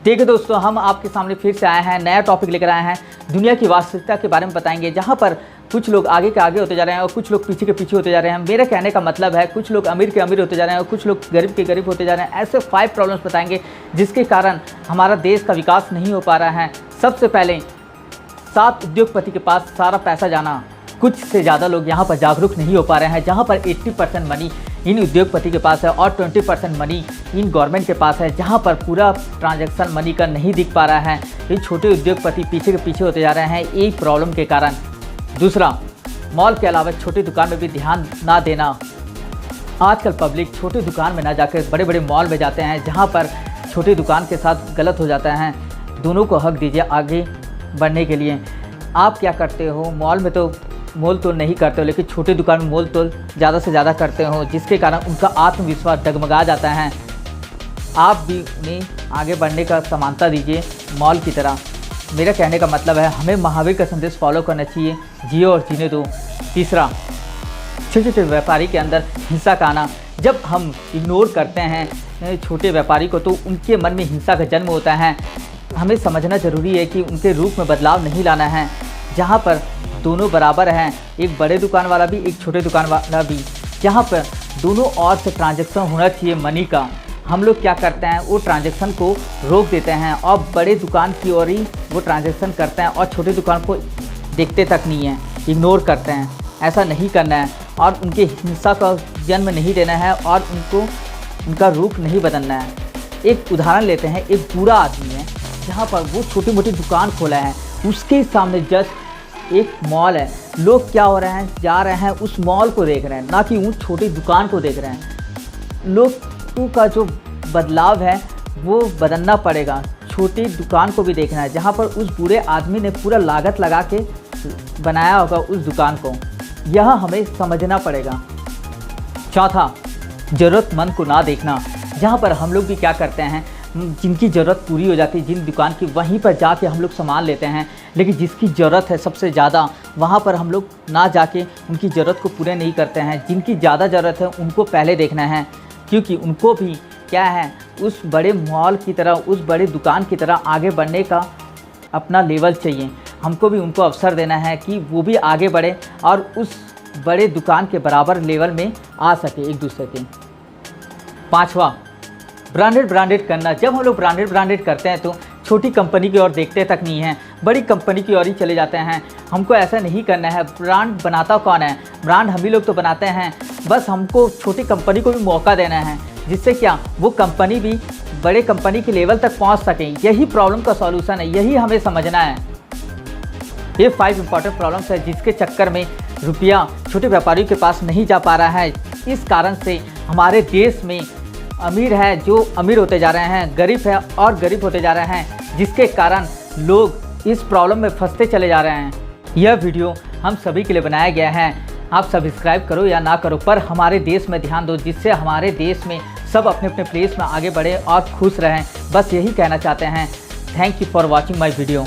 देखिए दोस्तों, हम आपके सामने फिर से आए हैं, नया टॉपिक लेकर आए हैं। दुनिया की वास्तविकता के बारे में बताएंगे, जहां पर कुछ लोग आगे के आगे होते जा रहे हैं और कुछ लोग पीछे के पीछे होते जा रहे हैं। मेरा कहने का मतलब है, कुछ लोग अमीर के अमीर होते जा रहे हैं और कुछ लोग गरीब के गरीब होते जा रहे हैं। ऐसे 5 प्रॉब्लम्स बताएंगे जिसके कारण हमारा देश का विकास नहीं हो पा रहा है। सबसे पहले, 7 उद्योगपति के पास सारा पैसा जाना। कुछ से ज़्यादा लोग यहाँ पर जागरूक नहीं हो पा रहे हैं, जहाँ पर 80% मनी इन उद्योगपति के पास है और 20% मनी इन गवर्नमेंट के पास है, जहाँ पर पूरा ट्रांजैक्शन मनी का नहीं दिख पा रहा है। ये छोटे उद्योगपति पीछे के पीछे होते जा रहे हैं एक प्रॉब्लम के कारण। दूसरा, मॉल के अलावा छोटी दुकान में भी ध्यान ना देना। आजकल पब्लिक छोटी दुकान में ना जाकर बड़े बड़े मॉल में जाते हैं, जहाँ पर छोटी दुकान के साथ गलत हो जाता है। दोनों को हक दीजिए आगे बढ़ने के लिए। आप क्या करते हो, मॉल में तो मोल तोल नहीं करते हो, लेकिन छोटी दुकान में मोल तोल ज़्यादा से ज़्यादा करते हो, जिसके कारण उनका आत्मविश्वास डगमगा जाता है। आप भी उन्हें आगे बढ़ने का समानता दीजिए मॉल की तरह। मेरा कहने का मतलब है, हमें महावीर का संदेश फॉलो करना चाहिए, जियो और जीने दो। तीसरा, छोटे छोटे व्यापारी के अंदर हिंसा का आना। जब हम इग्नोर करते हैं छोटे व्यापारी को, तो उनके मन में हिंसा का जन्म होता है। हमें समझना ज़रूरी है कि उनके रूप में बदलाव नहीं लाना है, जहाँ पर दोनों बराबर हैं, एक बड़े दुकान वाला भी एक छोटे दुकान वाला भी, जहाँ पर दोनों ओर से ट्रांजैक्शन होना चाहिए मनी का। हम लोग क्या करते हैं, वो ट्रांजैक्शन को रोक देते हैं और बड़े दुकान की ओर ही वो ट्रांजैक्शन करते हैं और छोटे दुकान को देखते तक नहीं हैं, इग्नोर करते हैं। ऐसा नहीं करना है और उनके हिंसा का जन्म नहीं देना है और उनका रूप नहीं बदलना है। एक उदाहरण लेते हैं, एक बूढ़ा आदमी है, जहाँ पर वो छोटी मोटी दुकान खोला है, उसके सामने जस्ट एक मॉल है। लोग क्या हो रहे हैं, जा रहे हैं उस मॉल को देख रहे हैं, ना कि उस छोटी दुकान को देख रहे हैं। लोगों का जो बदलाव है वो बदलना पड़ेगा, छोटी दुकान को भी देखना है, जहाँ पर उस बूढ़े आदमी ने पूरा लागत लगा के बनाया होगा उस दुकान को। यह हमें समझना पड़ेगा। चौथा, ज़रूरतमंद को ना देखना। जहाँ पर हम लोग भी क्या करते हैं, जिनकी ज़रूरत पूरी हो जाती है जिन दुकान की, वहीं पर जाके हम लोग सामान लेते हैं, लेकिन जिसकी ज़रूरत है सबसे ज़्यादा, वहाँ पर हम लोग ना जाके उनकी ज़रूरत को पूरे नहीं करते हैं। जिनकी ज़्यादा ज़रूरत है उनको पहले देखना है, क्योंकि उनको भी क्या है, उस बड़े मॉल की तरह, उस बड़े दुकान की तरह आगे बढ़ने का अपना लेवल चाहिए। हमको भी उनको अवसर देना है कि वो भी आगे बढ़े और उस बड़े दुकान के बराबर लेवल में आ सके एक दूसरे के। पाँचवा, ब्रांडेड करना। जब हम लोग ब्रांडेड करते हैं तो छोटी कंपनी की ओर देखते तक नहीं हैं, बड़ी कंपनी की ओर ही चले जाते हैं। हमको ऐसा नहीं करना है। ब्रांड बनाता कौन है? ब्रांड हम ही लोग तो बनाते हैं। बस हमको छोटी कंपनी को भी मौका देना है, जिससे क्या वो कंपनी भी बड़े कंपनी के लेवल तक पहुंच सकें। यही प्रॉब्लम का सॉल्यूशन है, यही हमें समझना है। ये 5 इंपॉर्टेंट प्रॉब्लम्स है जिसके चक्कर में रुपया छोटे व्यापारियों के पास नहीं जा पा रहा है। इस कारण से हमारे देश में अमीर है जो अमीर होते जा रहे हैं, गरीब है और गरीब होते जा रहे हैं, जिसके कारण लोग इस प्रॉब्लम में फंसते चले जा रहे हैं। यह वीडियो हम सभी के लिए बनाया गया है। आप सब्सक्राइब करो या ना करो, पर हमारे देश में ध्यान दो, जिससे हमारे देश में सब अपने अपने प्लेस में आगे बढ़े और खुश रहें। बस यही कहना चाहते हैं। Thank you for watching my video.